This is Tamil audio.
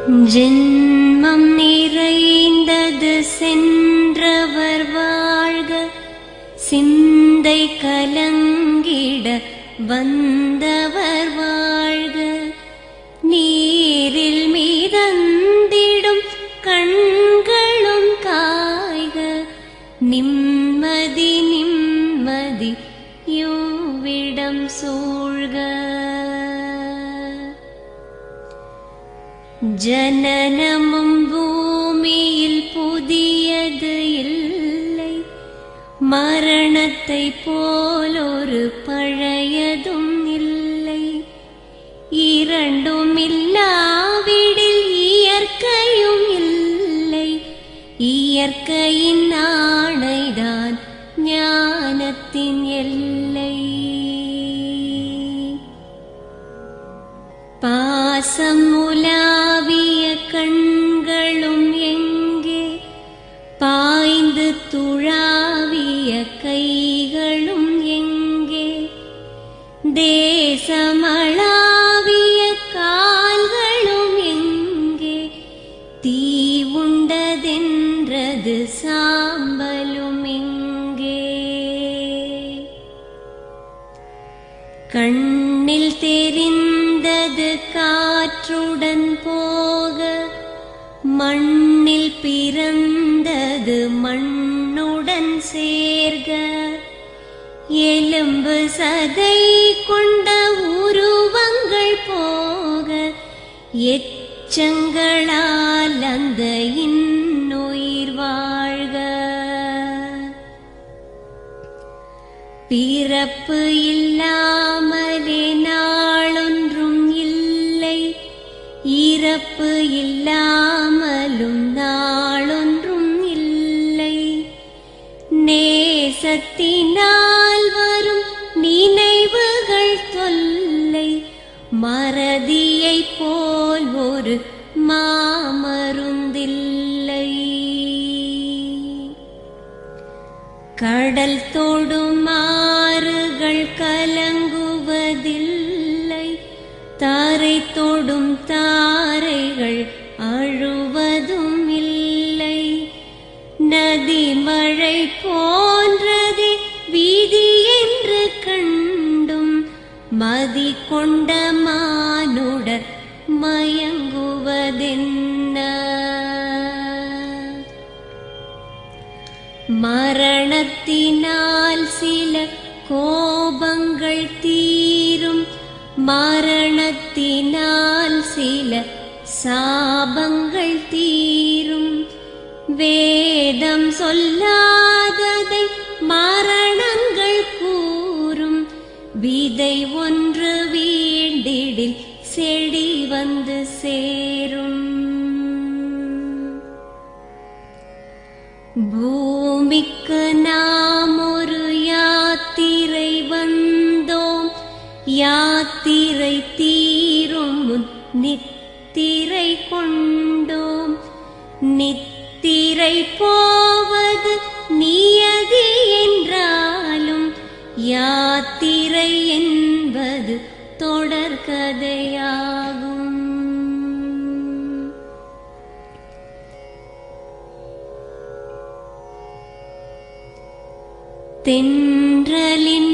ஜென்மம் நிறைந்தது சென்றவர் வாழ்க, சிந்தை கலங்கிட வந்தவர் வாழ்க, நீரில் மிதந்திடும் கண்களும் காய்க, நிம்மதி நிம்மதி யோவிடம் சூழ்க. ஜனனமும் பூமியில் புதியது இல்லை, மரணத்தை போலொரு பழையதும் இல்லை, இரண்டும் இல்லாவிடில் இயற்கையும் இல்லை, இயற்கையின் ஆணைதான் ஞானத்தின் எல்லை. பாசம் உலாவிய கண்களும் எங்கே, பாய்ந்து துழாவிய கைகளும் எங்கே, தேசமளாவிய கால்களும் எங்கே, தீ உண்டதென்றது சாம்பலும் எங்கே. கண்ணில் தெரிந்தது காற்றுடன் போக, மண்ணில் பிறந்தது மண்ணுடன் சேர்க, எலும்பு சதை கொண்ட உருவங்கள் போக, எச்சங்களால் அந்த இன்னுயிர் வாழ்க. பிறப்பு இல்லாமலே நாளொன்றும் இல்லை, இறப்பு இல்லாமலும் நாளொன்றும் இல்லை, நேசத்தினால் வரும் நினைவுகள் தொல்லை, மறதியைப் போல் ஒரு மாமருந்தில்லை. கடல் தொடும் ஆறுகள் கலங்குவதில்லை, தாரை தொடும் தாரைகள் அழுவதும் இல்லை, நதி மழை போன்றதே வீதி என்று கண்டும் மதி கொண்ட மானுடர் மயங்குவதென்ன. மரணத்தினால் சில கோபங்கள் தீரும், மரணத்தினால் சில சாபங்கள் தீரும், வேதம் சொல்லாததை மரணங்கள் கூறும், விதை ஒன்று வீண்டிடில் செடி வந்து சேரும். பூமிக்கு நாம் ஒரு யாத்திரை வந்தோம், யாத்திரை தீரும் முன் நித்திரை கொண்டோம், நித்திரை போவது நியதி என்றாலும் யாத்திரை என்பது தொடர்கதையாகும். தென்றலின்